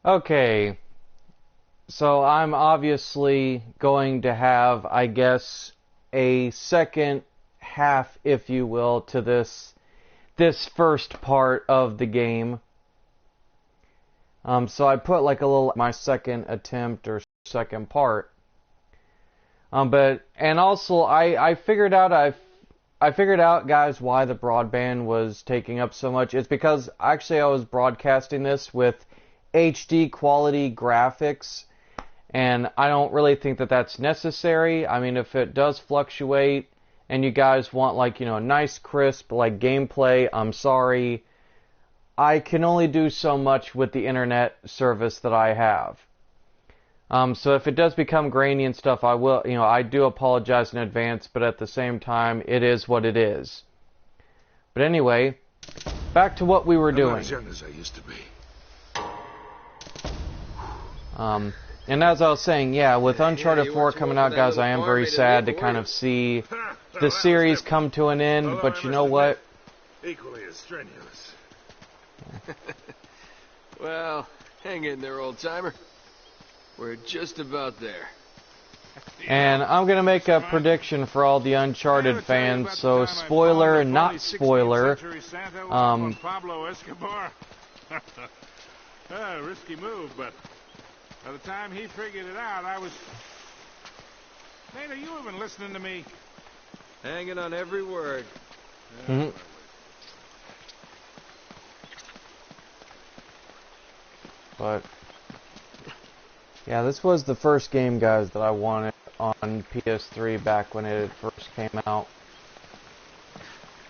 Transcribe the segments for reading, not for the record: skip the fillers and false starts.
Okay, so I'm obviously going to have, I guess, a second half, if you will, to this first part of the game. So I put like a little my second attempt or second part. And also I figured out I figured out, guys, why the broadband was taking up so much. It's because actually I was broadcasting this with HD quality graphics, and I don't really think that that's necessary. I mean, if it does fluctuate and you guys want, like, nice crisp like gameplay, I'm sorry. I can only do so much with the internet service that I have. So if it does become grainy and stuff, I will, I do apologize in advance, but at the same time, it is what it is. But anyway, back to what we were doing. I'm not as young as I used to be. And as I was saying, yeah, with Uncharted 4 coming out, guys, I am very sad to kind of see the series come to an end, but you know what? Equally as strenuous. Well, hang in there, old-timer. We're just about there. And I'm going to make a prediction for all the Uncharted fans, so spoiler, not spoiler. Pablo Escobar. Risky move, but by the time he figured it out, I was... Nate, are you even listening to me? Hanging on every word. Mm-hmm. But... yeah, this was the first game, guys, that I wanted on PS3 back when it first came out.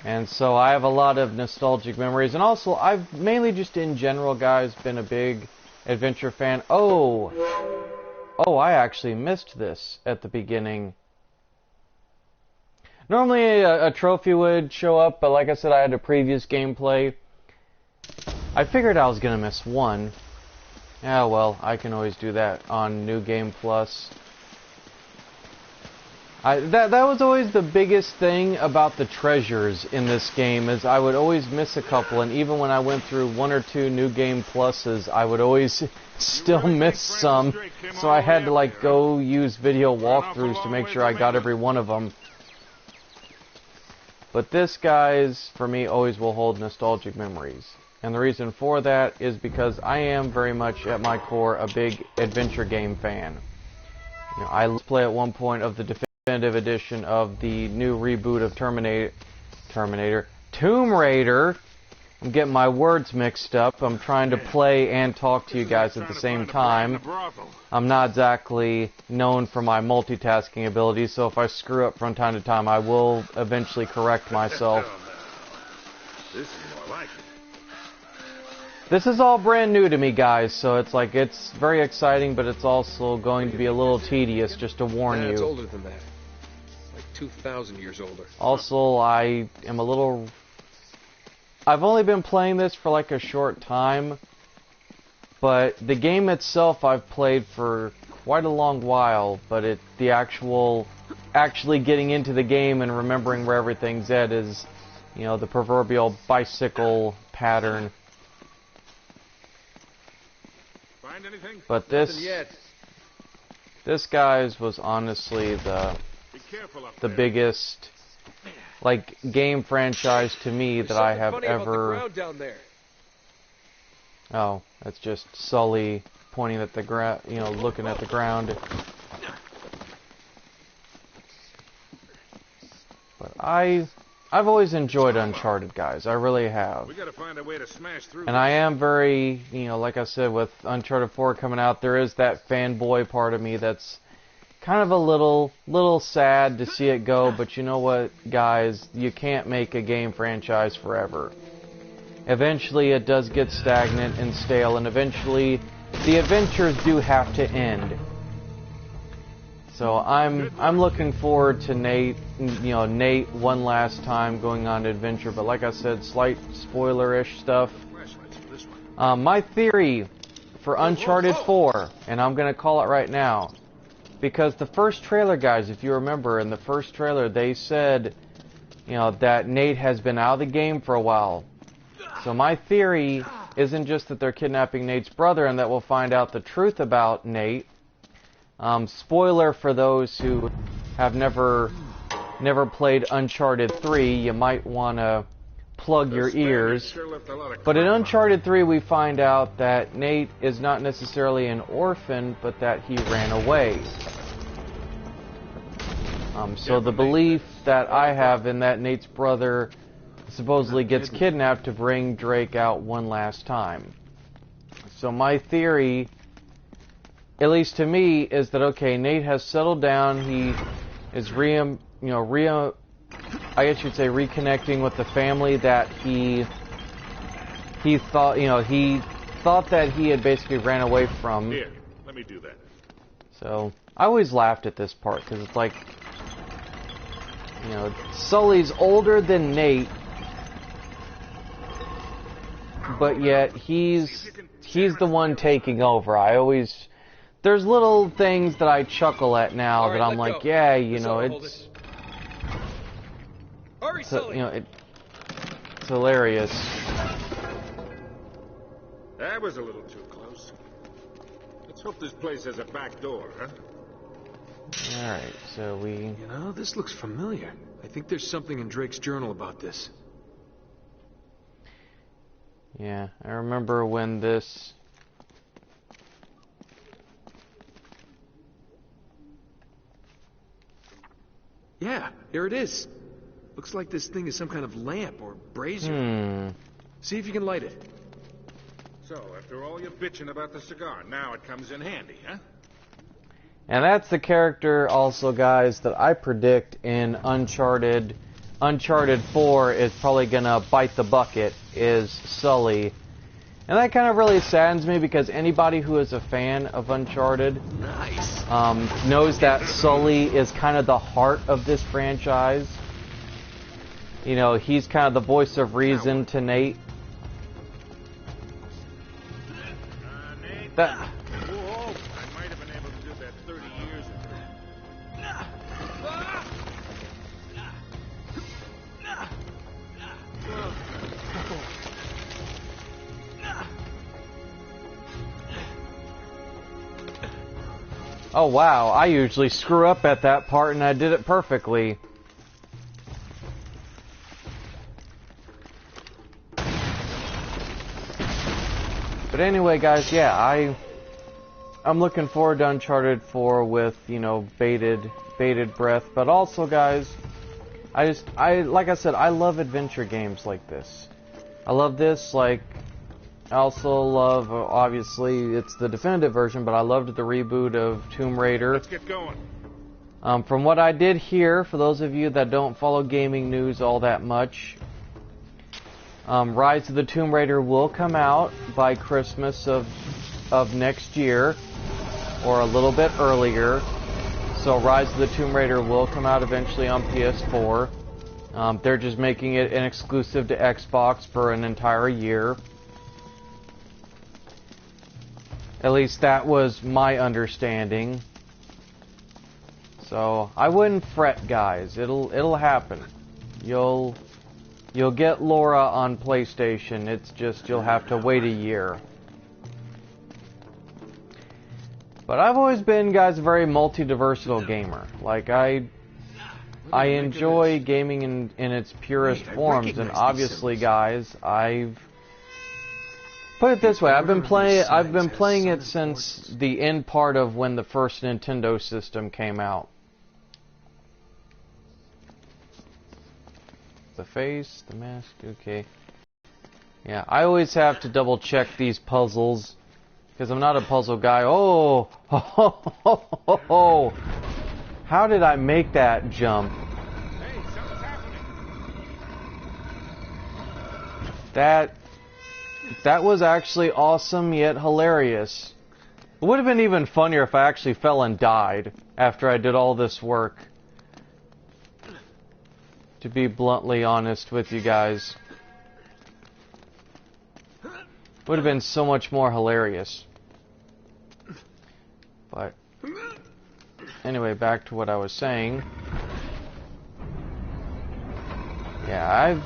And so I have a lot of nostalgic memories. And also, I've mainly just in general, guys, been a big adventure fan. Oh, I actually missed this at the beginning. Normally a trophy would show up, but like I said, I had a previous gameplay. I figured I was going to miss one. Yeah, well, I can always do that on New Game Plus. That was always the biggest thing about the treasures in this game, is I would always miss a couple, and even when I went through 1 or 2 New Game Pluses, I would always still miss some, so I had to like go use video walkthroughs to make sure I got every one of them. But this, guys, for me, always will hold nostalgic memories. And the reason for that is because I am very much, at my core, a big adventure game fan. I play at one point of the definitive edition of the new reboot of Tomb Raider. I'm getting my words mixed up. I'm trying to play and talk to you guys at the same time. I'm not exactly known for my multitasking abilities, so if I screw up from time to time, I will eventually correct myself. This is more like it. This is all brand new to me, guys, so it's very exciting, but it's also going to be a little tedious, just to warn you. It's older than that. Like 2,000 years older. Also, I am a little... I've only been playing this for like a short time, but the game itself I've played for quite a long while, but the actually getting into the game and remembering where everything's at is, the proverbial bicycle pattern. But this, guys, was honestly the biggest, like, game franchise to me that I have ever... Oh, that's just Sully pointing at the ground, looking at the ground. But I've always enjoyed Uncharted, guys. I really have. We gotta find a way to smash through. And I am very, like I said, with Uncharted 4 coming out, there is that fanboy part of me that's kind of a little sad to see it go, but you know what, guys? You can't make a game franchise forever. Eventually it does get stagnant and stale, and eventually the adventures do have to end. So I'm looking forward to Nate one last time going on an adventure, but like I said, slight spoiler-ish stuff. My theory for Uncharted 4, and I'm going to call it right now, because the first trailer, guys, if you remember, in the first trailer, they said, that Nate has been out of the game for a while. So my theory isn't just that they're kidnapping Nate's brother and that we'll find out the truth about Nate. Spoiler for those who have never played Uncharted 3, you might want to plug your ears. But in Uncharted 3 we find out that Nate is not necessarily an orphan, but that he ran away. So the belief that I have in that Nate's brother supposedly gets kidnapped to bring Drake out one last time. So my theory, at least to me, is that okay, Nate has settled down. He is I guess you'd say reconnecting with the family that he thought, he thought that he had basically ran away from. Here, let me do that. So I always laughed at this part because it's like, Sully's older than Nate, but yet he's the one taking over. There's little things that I chuckle at now that I'm like, yeah, it's hilarious. That was a little too close. Let's hope this place has a back door, huh? Alright, so we... this looks familiar. I think there's something in Drake's journal about this. Yeah, I remember when this... Yeah, here it is. Looks like this thing is some kind of lamp or brazier. See if you can light it. So, after all your bitching about the cigar, now it comes in handy, huh? And that's the character also, guys, that I predict in Uncharted 4 is probably gonna bite the bucket, is Sully. And that kind of really saddens me because anybody who is a fan of Uncharted knows that Sully is kind of the heart of this franchise. He's kind of the voice of reason to Nate. Nate. Whoa, I might have been able to do that 30 years ago. Oh wow, I usually screw up at that part and I did it perfectly. But anyway, guys, yeah, I'm looking forward to Uncharted 4 with, bated breath. But also, guys, like I said, I love adventure games like this. I love this, I also love, obviously, it's the definitive version, but I loved the reboot of Tomb Raider. Let's get going. From what I did hear, for those of you that don't follow gaming news all that much, Rise of the Tomb Raider will come out by Christmas of next year, or a little bit earlier. So Rise of the Tomb Raider will come out eventually on PS4. They're just making it an exclusive to Xbox for an entire year. At least that was my understanding. So I wouldn't fret, guys. It'll happen. You'll get Laura on PlayStation. It's just you'll have to wait a year. But I've always been, guys, a very multi-diversital gamer. I enjoy gaming in its purest forms, and obviously, guys, I've put it this way: I've been playing it since the end part of when the first Nintendo system came out. The face, the mask, okay. Yeah, I always have to double check these puzzles because I'm not a puzzle guy. Oh, how did I make that jump? Hey, something's happening. That was actually awesome yet hilarious. It would have been even funnier if I actually fell and died after I did all this work. To be bluntly honest with you guys. Would have been so much more hilarious. But anyway, back to what I was saying. Yeah,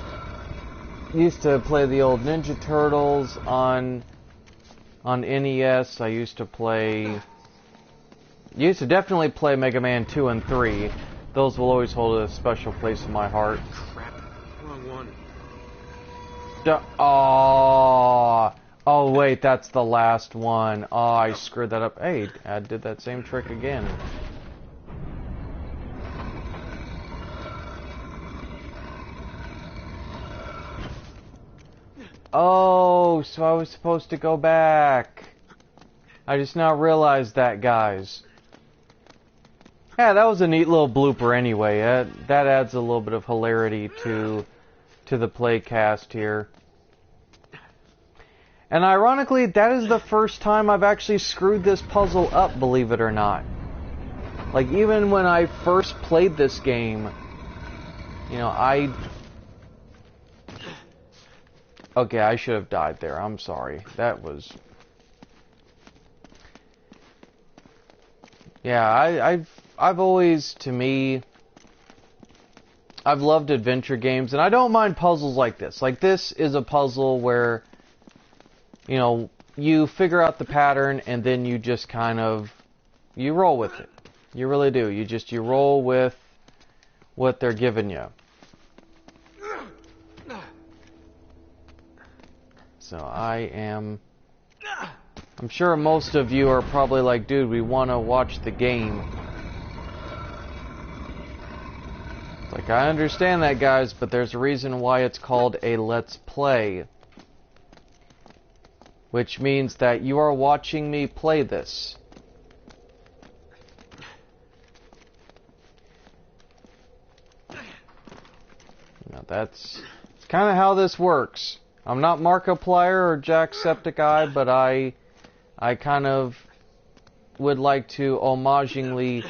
used to play the old Ninja Turtles on NES. I used to definitely play Mega Man 2 and 3. Those will always hold a special place in my heart. Crap. Wrong one. Oh wait, that's the last one. Oh, I screwed that up. Hey, I did that same trick again. Oh, so I was supposed to go back. I just now realized that, guys. Yeah, that was a neat little blooper anyway. That adds a little bit of hilarity to the playcast here. And ironically, that is the first time I've actually screwed this puzzle up, believe it or not. Like, even when I first played this game, you know, okay, I should have died there. I'm sorry. That was... Yeah, I've always, to me, I've loved adventure games, and I don't mind puzzles like this. Like, this is a puzzle where, you know, you figure out the pattern, and then you just kind of, you roll with it. You really do. You roll with what they're giving you. So I'm sure most of you are probably like, dude, we want to watch the game. Like, I understand that, guys, but there's a reason why it's called a Let's Play. Which means that you are watching me play this. Now it's kind of how this works. I'm not Markiplier or Jacksepticeye, but I kind of would like to homagingly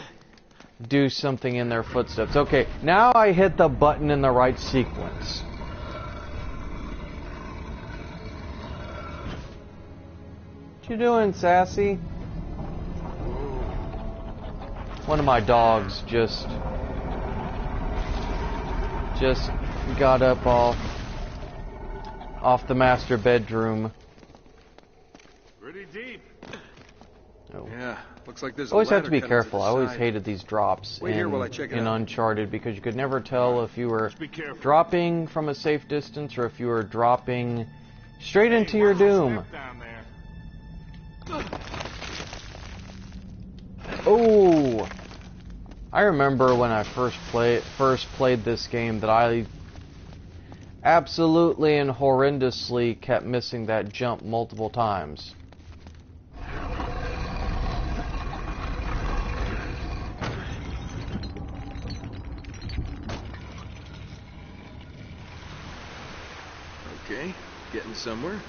do something in their footsteps. Okay, now I hit the button in the right sequence. What you doing, Sassy? One of my dogs just got up off the master bedroom. Pretty deep. Oh. Yeah, looks like there's a Always have to be ladder cut careful. into I the always side. hated these drops Wait here while I check it in out. Uncharted because you could never tell if you were Just be careful. dropping from a safe distance or if you were dropping straight into your Watch doom. that down there. Oh, I remember when I first played this game that I absolutely and horrendously kept missing that jump multiple times. Okay, getting somewhere.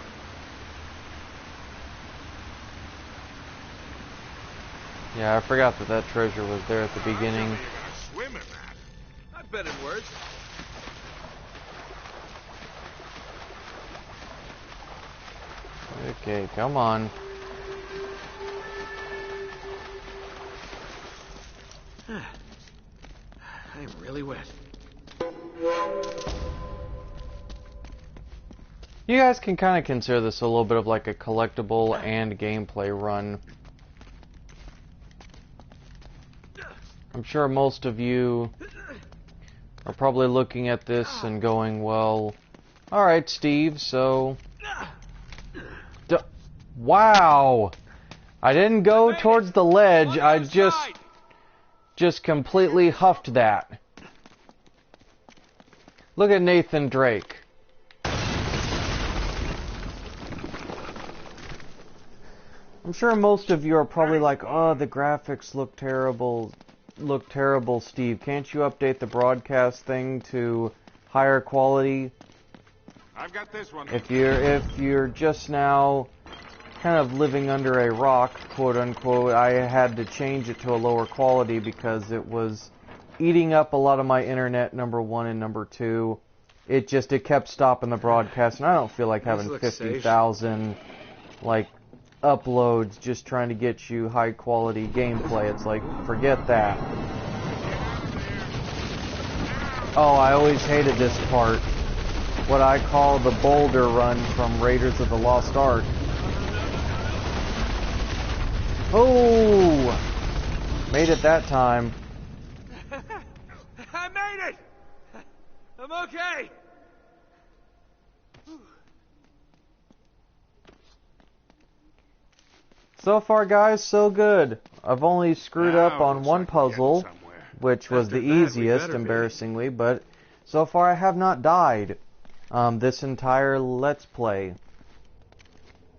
Yeah, I forgot that treasure was there at the beginning. You're gonna swim in that. I've been in worse. Okay, come on. I'm really wet. You guys can kind of consider this a little bit of like a collectible and gameplay run. I'm sure most of you are probably looking at this and going, well, alright, Steve, so... Wow! I didn't go towards the ledge, I just completely huffed that. Look at Nathan Drake. I'm sure most of you are probably like, oh, the graphics look terrible, Steve. Can't you update the broadcast thing to higher quality? I've got this one. If you're just now kind of living under a rock, quote unquote, I had to change it to a lower quality because it was eating up a lot of my internet, number one, and number two. It kept stopping the broadcast, and I don't feel like having 50,000 like uploads just trying to get you high quality gameplay. It's like, forget that. Oh, I always hated this part. what I call the boulder run from Raiders of the Lost Ark. Oh! Made it that time. I made it! I'm okay! So far, guys, so good. I've only screwed up Now, on looks one like we're getting puzzle, somewhere. which was After the that, we easiest, better be. embarrassingly, but so far I have not died this entire Let's Play,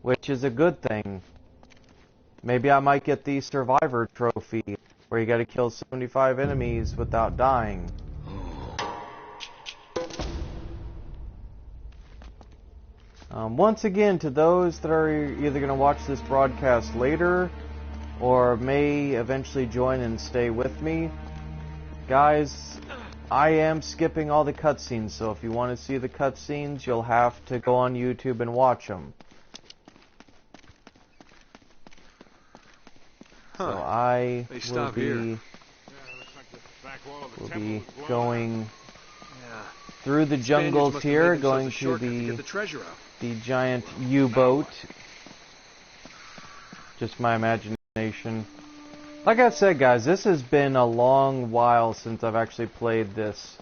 which is a good thing. Maybe I might get the Survivor Trophy, where you gotta kill 75 enemies without dying. Once again, to those that are either going to watch this broadcast later or may eventually join and stay with me, guys, I am skipping all the cutscenes, so if you want to see the cutscenes, you'll have to go on YouTube and watch them. So I They will stop be, here. Yeah, looks like the back wall of the will temple be was blown going Yeah. through the Spaniards jungles must have here, made themselves going a to shortcut to get the treasure out. the giant U-boat. Just my imagination. Like I said, guys, this has been a long while since I've actually played this.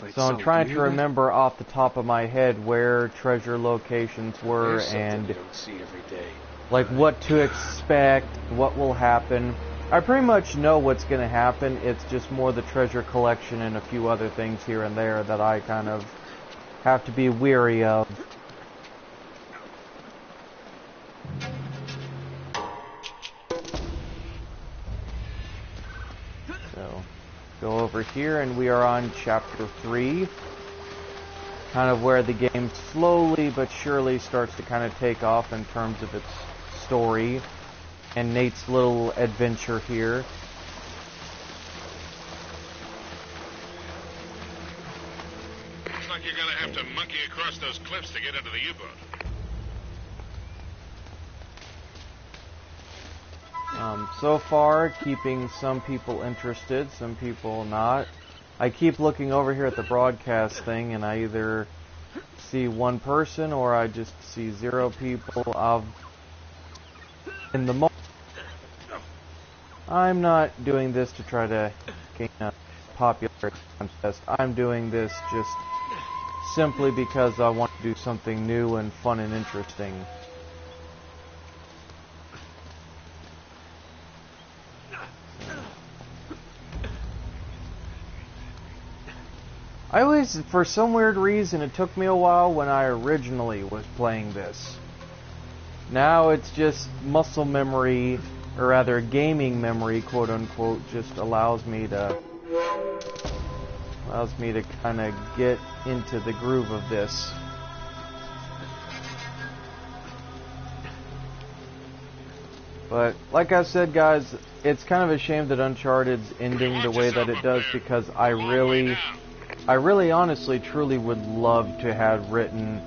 Wait, So I'm Sully, trying you to hear that? remember off the top of my head where treasure locations were There's something and you don't see every day. like what to expect, what will happen. I pretty much know what's going to happen. It's just more the treasure collection and a few other things here and there that I kind of have to be weary of. So, go over here and we are on chapter 3. Kind of where the game slowly but surely starts to kind of take off in terms of its story and Nate's little adventure here. Looks like you're gonna have to monkey across those cliffs to get into the U-boat. So far, keeping some people interested, some people not. I keep looking over here at the broadcast thing, and I either see one person or I just see 0 people. In the moment, I'm not doing this to try to gain a popularity contest. I'm doing this just simply because I want to do something new and fun and interesting. I always, for some weird reason, it took me a while when I originally was playing this. Now it's just muscle memory, or rather gaming memory, quote unquote, just allows me to kind of get into the groove of this. But like I said, guys, it's kind of a shame that Uncharted's ending the way that it does, because I really honestly truly would love to have written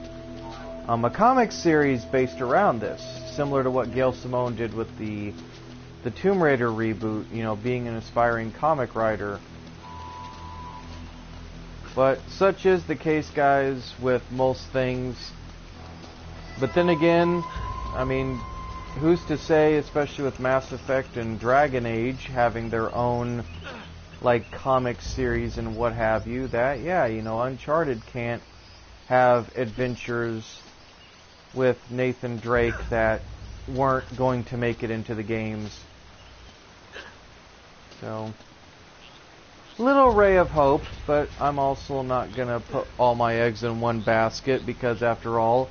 a comic series based around this, similar to what Gail Simone did with the Tomb Raider reboot, you know, being an aspiring comic writer. But such is the case, guys, with most things. But then again, I mean, who's to say, especially with Mass Effect and Dragon Age having their own like comic series and what have you, that, yeah, you know, Uncharted can't have adventures with Nathan Drake that weren't going to make it into the games. So, little ray of hope, but I'm also not gonna put all my eggs in one basket, because after all,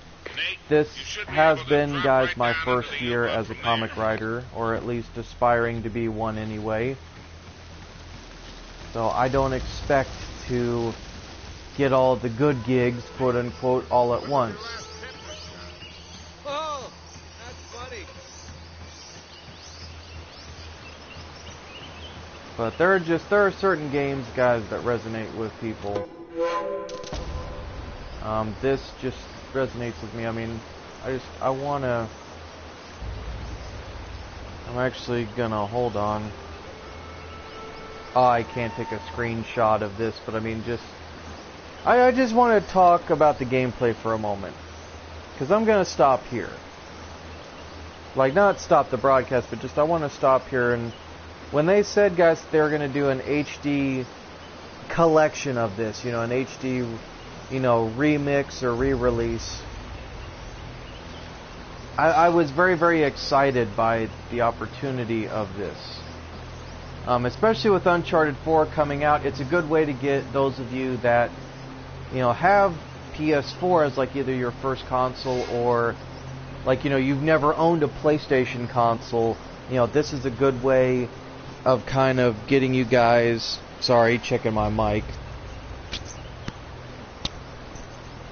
this has been, guys, my first year as a comic writer, or at least aspiring to be one anyway. So I don't expect to get all the good gigs, quote unquote, all at once. Oh, that's funny. But there are certain games, guys, that resonate with people. This just resonates with me. I mean, I'm actually gonna, hold on. Oh, I can't take a screenshot of this, but I mean, I just want to talk about the gameplay for a moment. Because I'm going to stop here. Like, not stop the broadcast, but just I want to stop here. And when they said, guys, they were going to do an HD collection of this, you know, an HD, you know, remix or re-release, I was very, very excited by the opportunity of this. Especially with Uncharted 4 coming out, it's a good way to get those of you that, you know, have PS4 as like either your first console or like, you know, you've never owned a PlayStation console. You know, this is a good way of kind of getting you guys, sorry, checking my mic.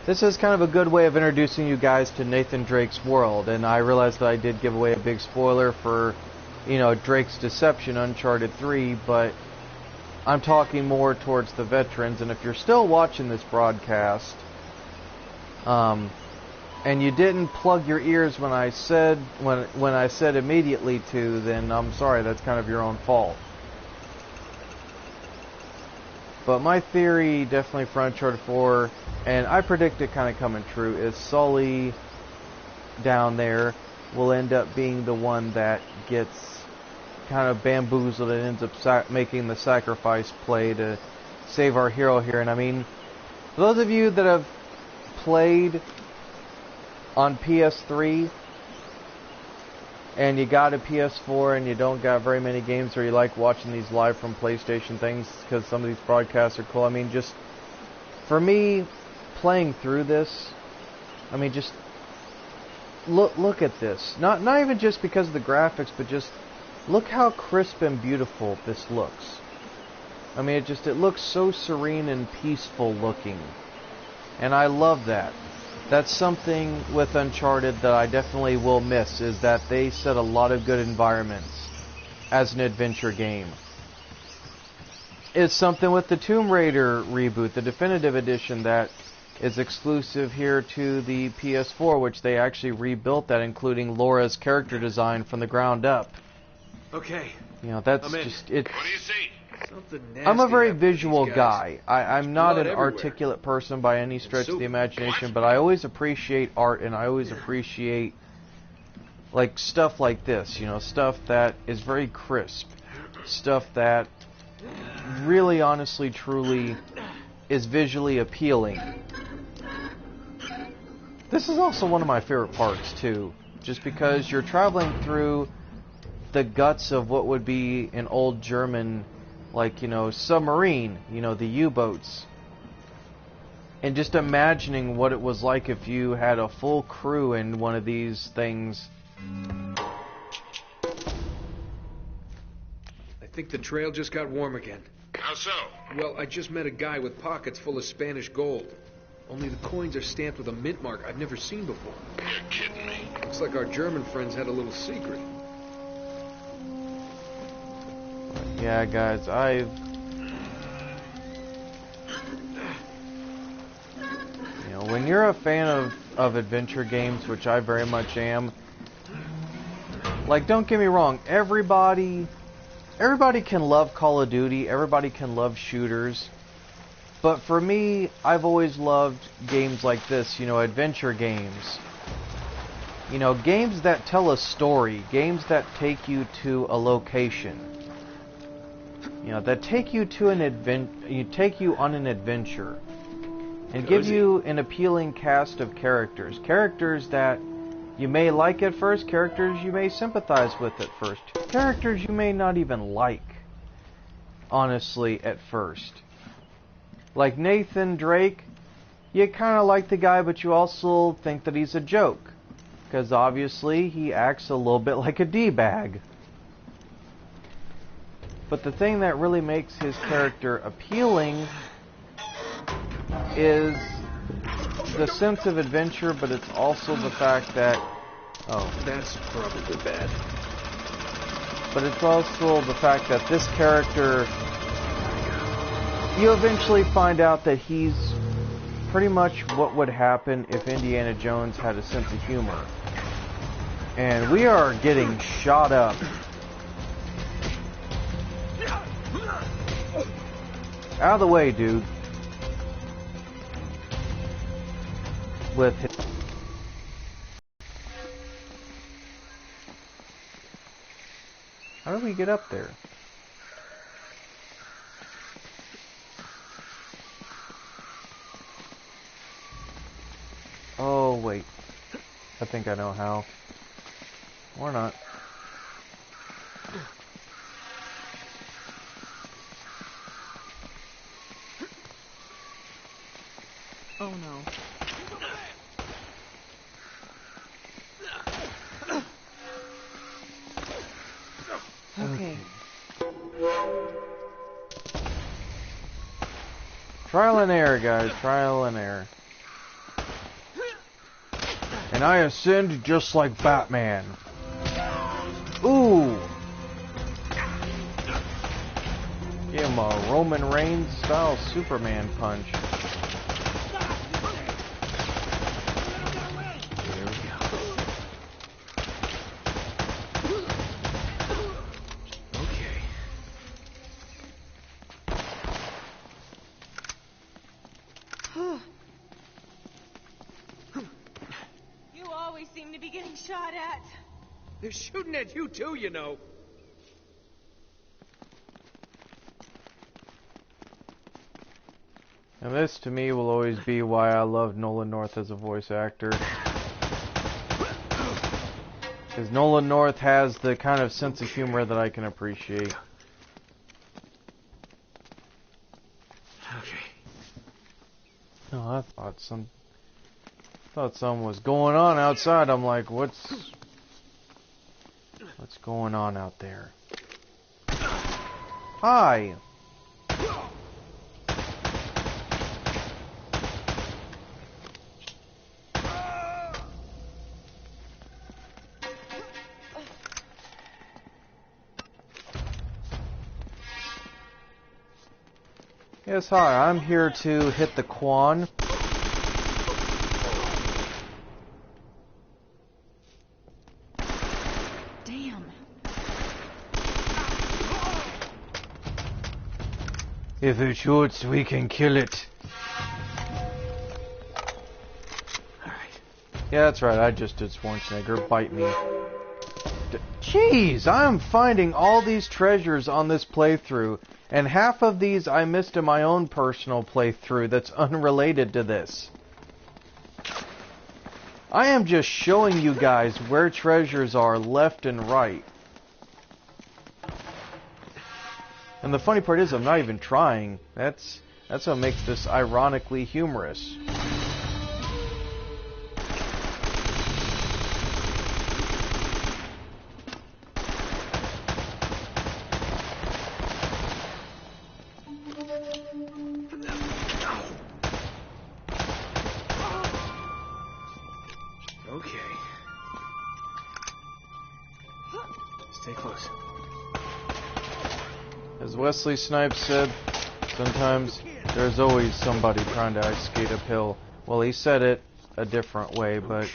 This is kind of a good way of introducing you guys to Nathan Drake's world, and I realized that I did give away a big spoiler for, you know, Drake's Deception, Uncharted 3, but I'm talking more towards the veterans, and if you're still watching this broadcast, and you didn't plug your ears when I said immediately to, then I'm sorry, that's kind of your own fault. But my theory, definitely for Uncharted 4, and I predict it kind of coming true, is Sully down there will end up being the one that gets kind of bamboozled and ends up making the sacrifice play to save our hero here. And I mean, for those of you that have played on PS3 and you got a PS4 and you don't got very many games, or you like watching these live from PlayStation things because some of these broadcasts are cool, I mean, just for me playing through this, I mean, just look at this. Not even just because of the graphics, but just look how crisp and beautiful this looks. I mean, it looks so serene and peaceful looking, and I love that. That's something with Uncharted that I definitely will miss, is that they set a lot of good environments as an adventure game. It's something with the Tomb Raider reboot, the definitive edition, that is exclusive here to the PS4, which they actually rebuilt that, including Laura's character design from the ground up. Okay. You know, that's just it. What do you see? I'm a very visual guy. I'm not an articulate person by any stretch of the imagination, but I always appreciate art, and I always appreciate like stuff like this, you know, stuff that is very crisp, stuff that really, honestly, truly is visually appealing. This is also one of my favorite parts too, just because you're traveling through the guts of what would be an old German, like, you know, submarine, you know, the U-boats, and just imagining what it was like if you had a full crew in one of these things. I think the trail just got warm again. How so? Well, I just met a guy with pockets full of Spanish gold. Only the coins are stamped with a mint mark I've never seen before. You're kidding me. Looks like our German friends had a little secret. Yeah, guys, you know, when you're a fan of adventure games, which I very much am, like, don't get me wrong, everybody can love Call of Duty, everybody can love shooters, but for me, I've always loved games like this, you know, adventure games. You know, games that tell a story, games that take you to a location. You know, that take you to an take you on an adventure, and give you an appealing cast of characters. Characters that you may like at first, characters you may sympathize with at first, characters you may not even like, honestly, at first. Like Nathan Drake, you kind of like the guy, but you also think that he's a joke, because obviously he acts a little bit like a D-bag. But the thing that really makes his character appealing is the sense of adventure, but it's also the fact that... Oh. That's probably bad. But it's also the fact that this character... You eventually find out that he's pretty much what would happen if Indiana Jones had a sense of humor. And we are getting shot up. Out of the way, dude. with his... How do we get up there? Oh, wait. I think I know how. Or not. Oh no. Okay. Trial and error, guys. Trial and error. And I ascend just like Batman. Ooh! Give him a Roman Reigns style Superman punch. There we go. Okay. You always seem to be getting shot at. They're shooting at you too, you know. And this, to me, will always be why I love Nolan North as a voice actor. Because Nolan North has the kind of sense of humor that I can appreciate. Okay. Oh, I thought something was going on outside. I'm like, what's going on out there? Hi. Yes, hi. I'm here to hit the Quan. Damn. If it shoots, we can kill it. Alright. Yeah, that's right. I just did Schwarzenegger. Bite me. Jeez, I'm finding all these treasures on this playthrough, and half of these I missed in my own personal playthrough that's unrelated to this. I am just showing you guys where treasures are left and right. And the funny part is I'm not even trying. That's what makes this ironically humorous. Okay. Stay close. As Wesley Snipes said, sometimes there's always somebody trying to ice skate uphill. Well, he said it a different way, but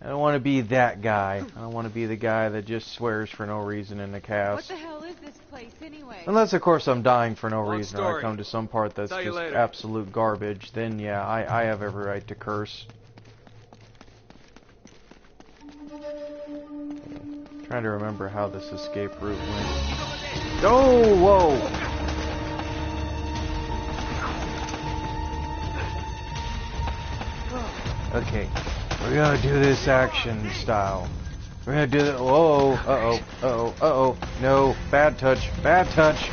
I don't want to be that guy. I don't want to be the guy that just swears for no reason in the What cast. the hell is this place anyway? Unless, of course, I'm dying for no Long reason, or I story. come to some part that's Tell you just later. absolute garbage. Then, yeah, I have every right to curse. Trying to remember how this escape route went. Oh, whoa! Okay, we're gonna do this action style. We're gonna do that. Whoa! Uh-oh! Uh-oh! Uh-oh! No! Bad touch! Bad touch!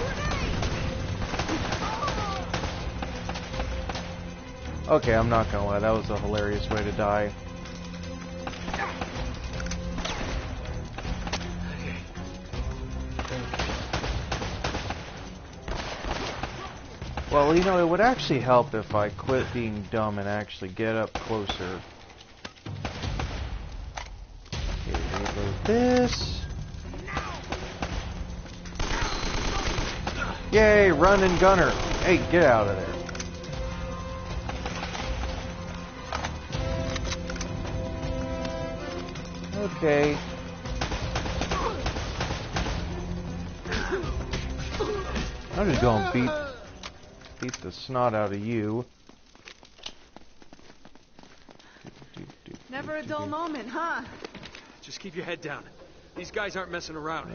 Okay, I'm not gonna lie. That was a hilarious way to die. Well, you know, it would actually help if I quit being dumb and actually get up closer. Okay, reload this. Yay, run and gunner. Hey, get out of there. Okay. I'm just gonna beat beat the snot out of you. Never a dull moment, huh? Just keep your head down. These guys aren't messing around.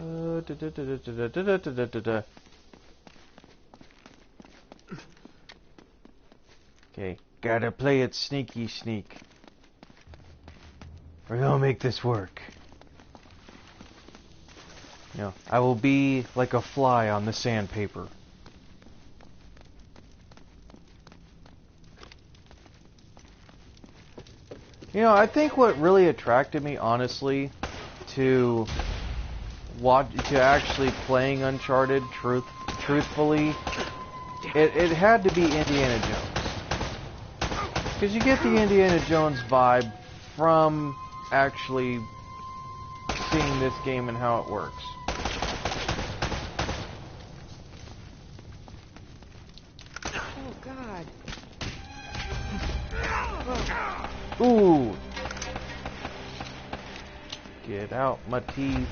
Okay, gotta play it sneaky sneak. We're gonna make this work. You know, I will be like a fly on the sandpaper. You know, I think what really attracted me, honestly, to actually playing Uncharted truthfully, it had to be Indiana Jones. Because you get the Indiana Jones vibe from actually seeing this game and how it works. Oh, God. Ooh! Get out my teeth.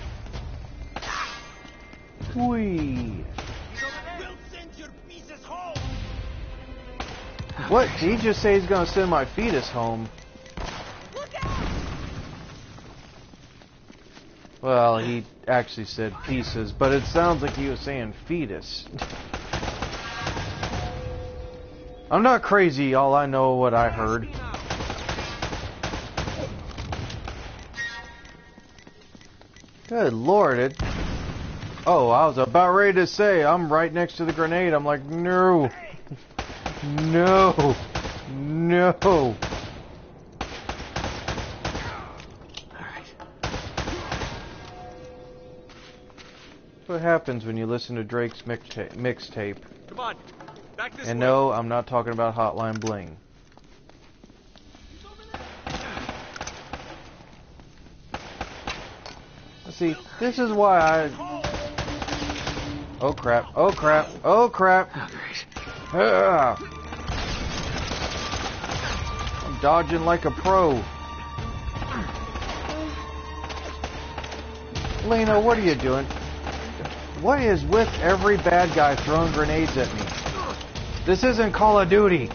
Whee! What? Did he just say he's gonna send my fetus home? Well, he actually said pieces, but it sounds like he was saying fetus. I'm not crazy, all I know what I heard. Good lord, oh, I was about ready to say, I'm right next to the grenade. I'm like, no. No. No. What happens when you listen to Drake's mixtape? Come on, back this way. And no, I'm not talking about Hotline Bling. See, this is why I... Oh crap, oh crap, oh crap! Ah. I'm dodging like a pro. Lena, what are you doing? What is with every bad guy throwing grenades at me? This isn't Call of Duty.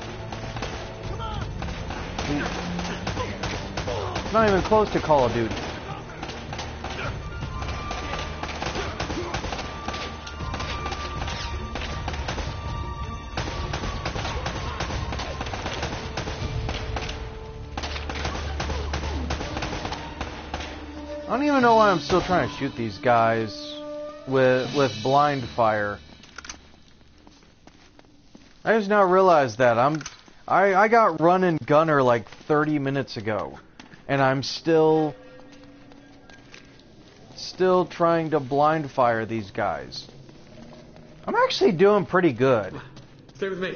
It's not even close to Call of Duty. I don't even know why I'm still trying to shoot these guys with blind fire. I just now realized that I got run and gunner like 30 minutes ago, and I'm still trying to blind fire these guys. I'm actually doing pretty good. Stay with me.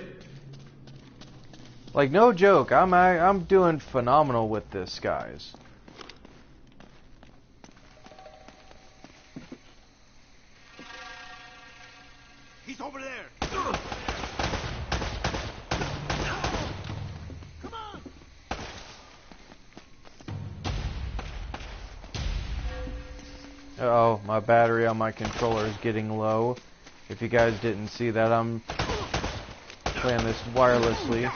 Like, no joke, I'm doing phenomenal with this, guys. He's over there. Come on. Uh-oh, my battery on my controller is getting low. If you guys didn't see that, I'm playing this wirelessly.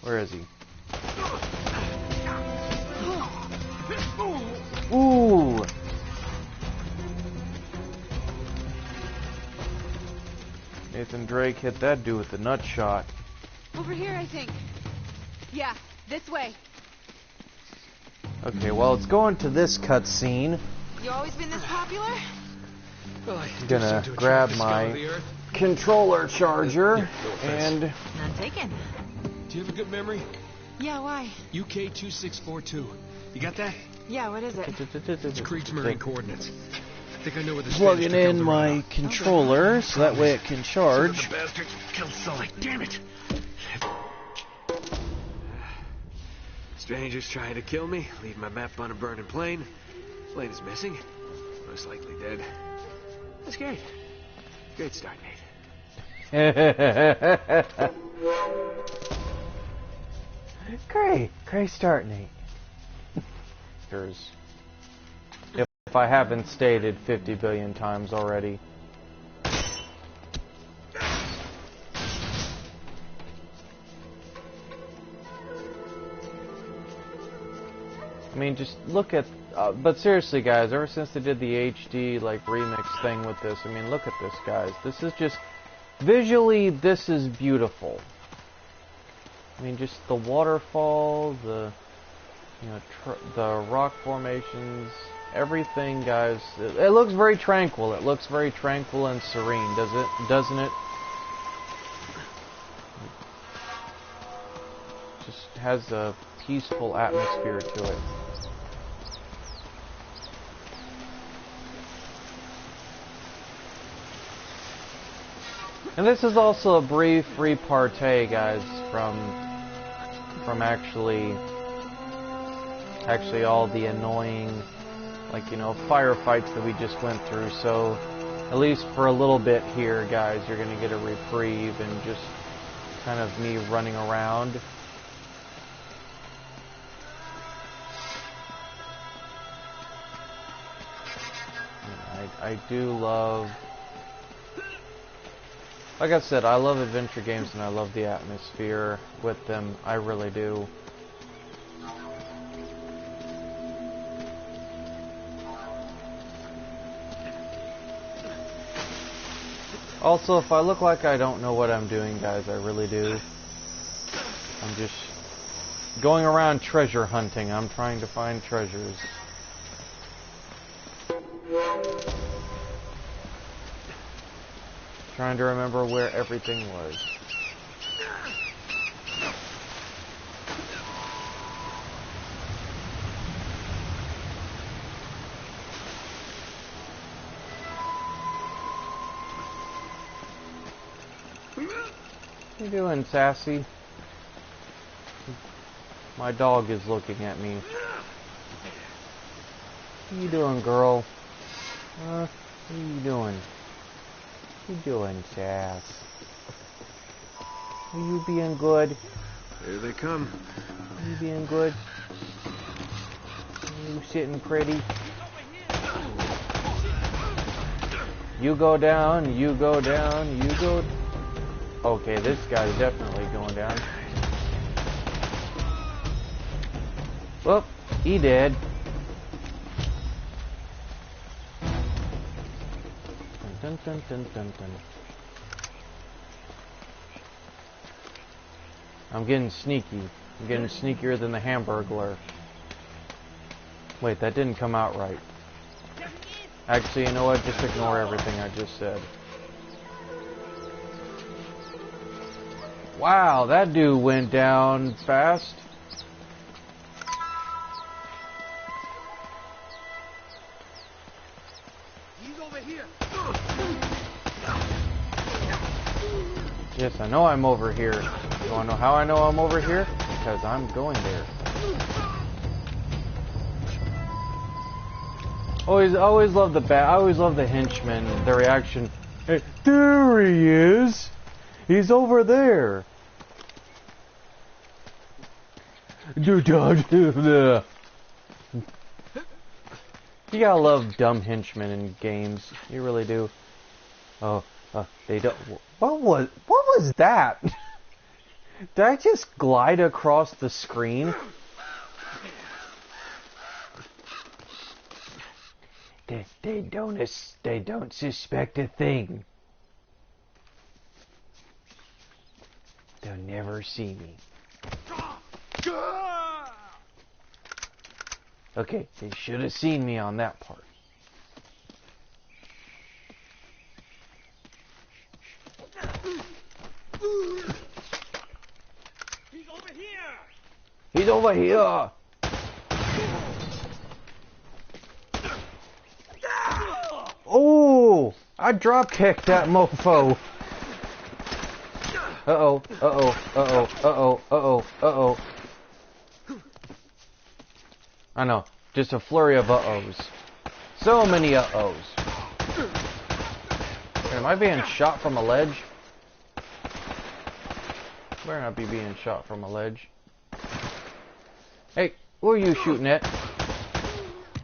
Where is he? Ooh! Nathan Drake hit that dude with the nut shot. Over here, I think. Yeah, this way. Okay, well, it's going to this cutscene. You always been this popular? Well, I'm gonna grab my controller charger and... None taken. Do you have a good memory? Yeah, why? UK 2642. You got that? Yeah, what is it? It's Krieg's Marine coordinates. I think I know where this Plugging in my controller so that way it can charge. The bastards killed Sully. Damn it! Strangers trying to kill me, leave my map on a burning plane. Plane is missing. Most likely dead. That's great. Great start, Nate. Great start, Nate. Yours. If I haven't stated 50 billion times already. I mean, just look at, but seriously guys, ever since they did the HD like remix thing with this, I mean, look at this guys. This is just, visually this is beautiful. I mean, just the waterfall, the, you know, the rock formations, everything guys, it looks very tranquil. It looks very tranquil and serene, doesn't it? Just has a peaceful atmosphere to it. And this is also a brief repartee, guys, from actually all the annoying, like, you know, firefights that we just went through. So at least for a little bit here, guys, you're gonna get a reprieve and just kind of me running around. I do love, like I said, I love adventure games and I love the atmosphere with them. I really do. Also, if I look like I don't know what I'm doing, guys, I really do. I'm just going around treasure hunting. I'm trying to find treasures. Trying to remember where everything was. What you doing, Sassy? My dog is looking at me. What you doing, girl? What are you doing? What you doing, Sass? Are you being good? Here they come. Are you being good? Are you sitting pretty? You go down, you go down, you go... Okay, this guy's definitely going down. Well, he did. Dun, dun, dun, dun, dun. I'm getting sneaky. I'm getting sneakier than the Hamburglar. Wait, that didn't come out right. Actually, you know what? Just ignore everything I just said. Wow, that dude went down fast. He's over here. Yes, I know I'm over here. You wanna know how I know I'm over here? Because I'm going there. Always love the I always love the henchmen. Their reaction. Hey, there he is. He's over there. You gotta love dumb henchmen in games. You really do. Oh, they don't. What was that? Did I just glide across the screen? They don't suspect a thing. They'll never see me. Okay, they should have seen me on that part. He's over here! He's over here! Oh! I drop kicked that mofo. Uh-oh, uh-oh, uh-oh, uh-oh, uh-oh, uh-oh. I know, just a flurry of uh-ohs. So many uh-ohs. Am I being shot from a ledge? Better not be being shot from a ledge. Hey, who are you shooting at?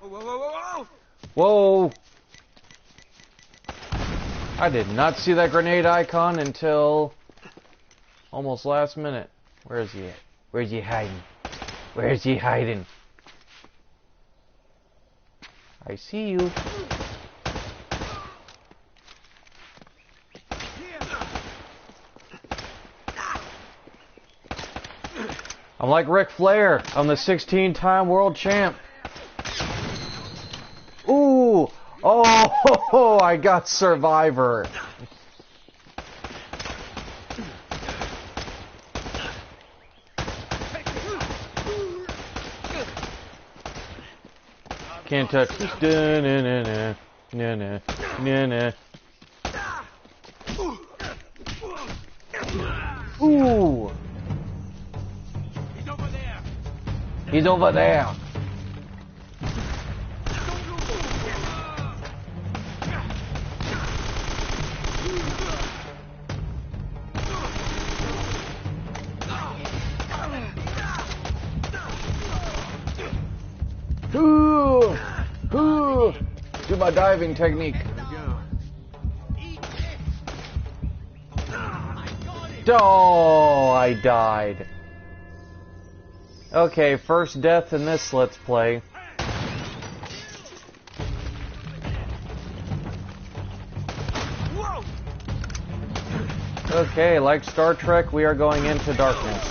Whoa, whoa, whoa, whoa, Whoa! whoa! I did not see that grenade icon until almost last minute. Where is he at? Where's he hiding? Where's he hiding? I see you. I'm like Ric Flair. I'm the 16-time world champ. Ooh! Oh, I got Survivor. Can't touch. Ooh! He's over there. He's over there. Ooh! Ooh! Do my diving technique. Oh, I died. Okay, first death in this Let's Play. Okay, like Star Trek, we are going into darkness.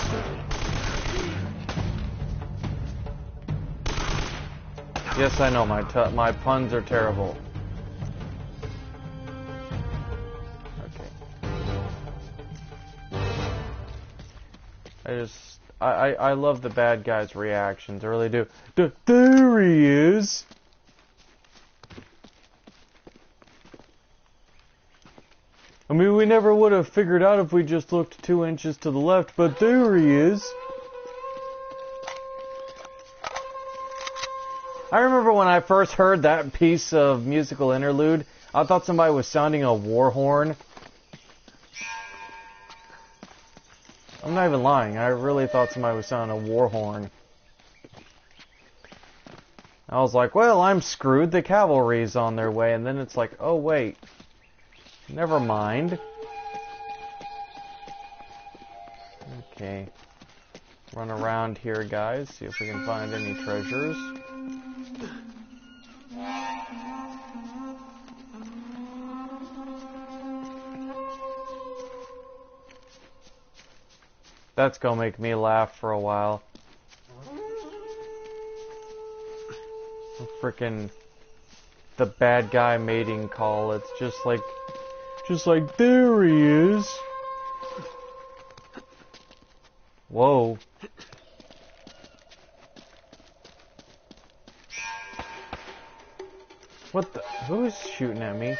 Yes, I know, my puns are terrible. Okay. I love the bad guy's reactions, I really do. There he is! I mean, we never would have figured out if we just looked 2 inches to the left, but there he is! I remember when I first heard that piece of musical interlude, I thought somebody was sounding a war horn. I'm not even lying, I really thought somebody was sounding a war horn. I was like, well, I'm screwed, the cavalry's on their way, and then it's like, oh wait, never mind. Okay, run around here, guys, see if we can find any treasures. That's gonna make me laugh for a while. Frickin' the bad guy mating call. It's just like there he is. Whoa. What the? Who's shooting at me?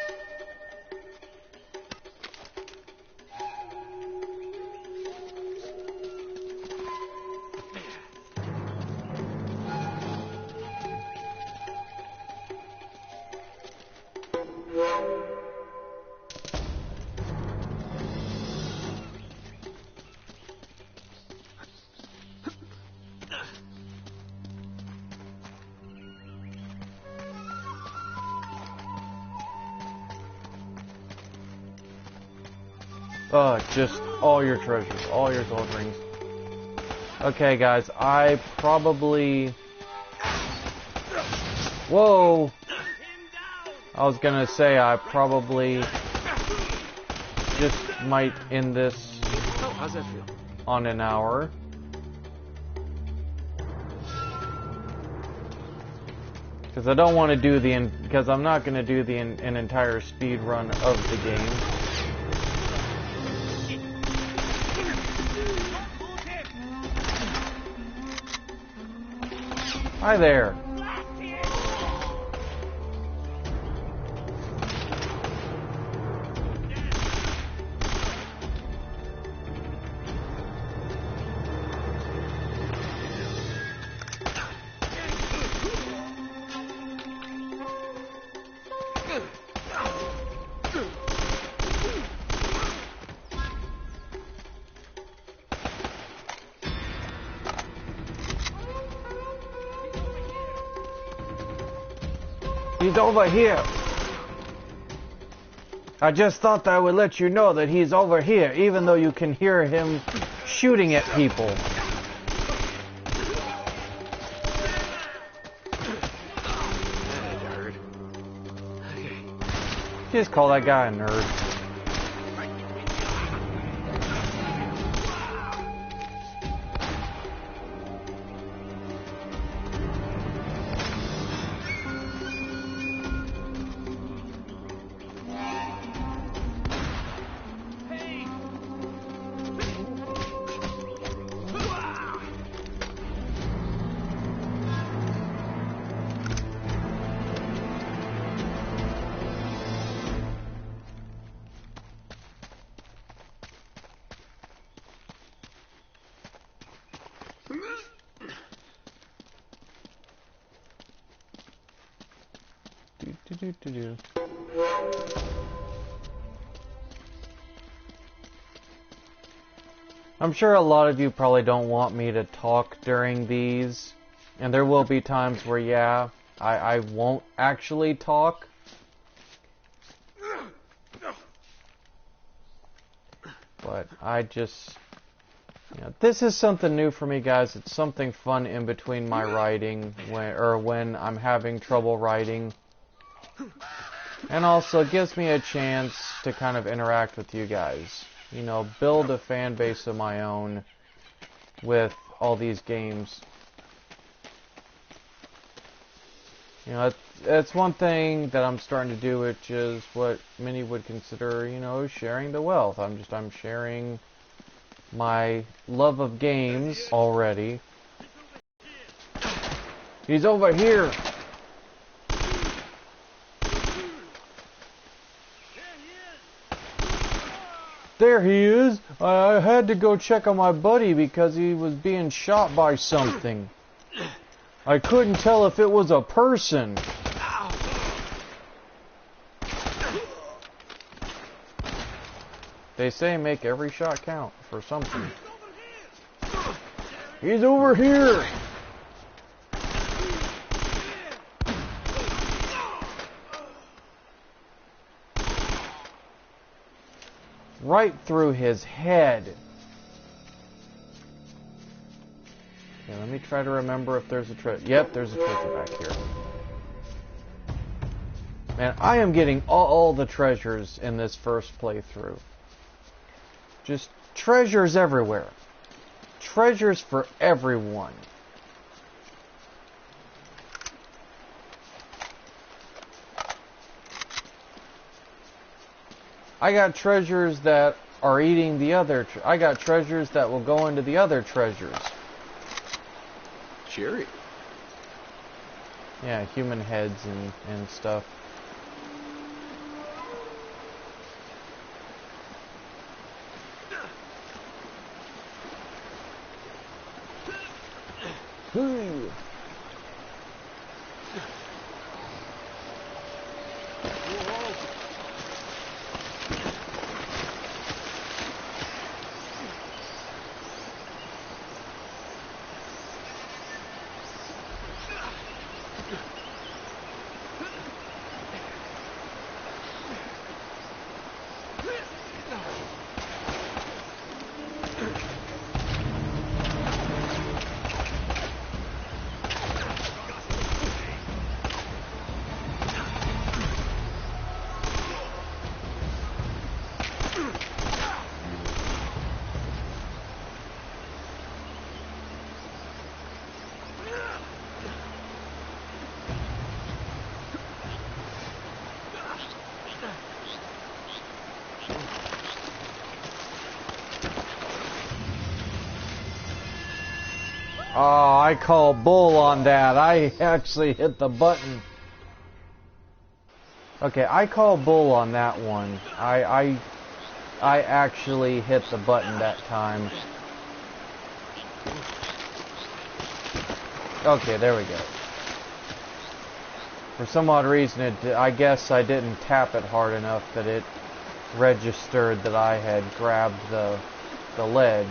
Just all your treasures, all your gold rings. Okay, guys, I probably... Whoa! I was gonna say, I probably just might end this How's that feel? on an hour. Because I don't want to do because I'm not going to do an entire speed run of the game. Hi there. He's over here. I just thought I would let you know that he's over here, even though you can hear him shooting at people. I had to Just call that guy a nerd. Do. I'm sure a lot of you probably don't want me to talk during these, and there will be times where, yeah, I won't actually talk. But I just, you know, this is something new for me, guys. It's something fun in between my writing, when I'm having trouble writing. And also gives me a chance to kind of interact with you guys. You know, build a fan base of my own with all these games. You know, it's one thing that I'm starting to do, which is what many would consider, you know, sharing the wealth. I'm sharing my love of games already. He's over here! There he is! I had to go check on my buddy because he was being shot by something. I couldn't tell if it was a person. They say make every shot count for something. He's over here! Right through his head. Okay, let me try to remember if there's a treasure. Yep, there's a treasure back here. Man, I am getting all the treasures in this first playthrough. Just treasures everywhere. Treasures for everyone. I got treasures that are eating the other. I got treasures that will go into the other treasures. Cherry. Yeah, human heads and stuff. Ooh. Oh, I call bull on that. I actually hit the button. Okay, I call bull on that one. I actually hit the button that time. Okay, there we go. For some odd reason, I guess I didn't tap it hard enough that it registered that I had grabbed the ledge.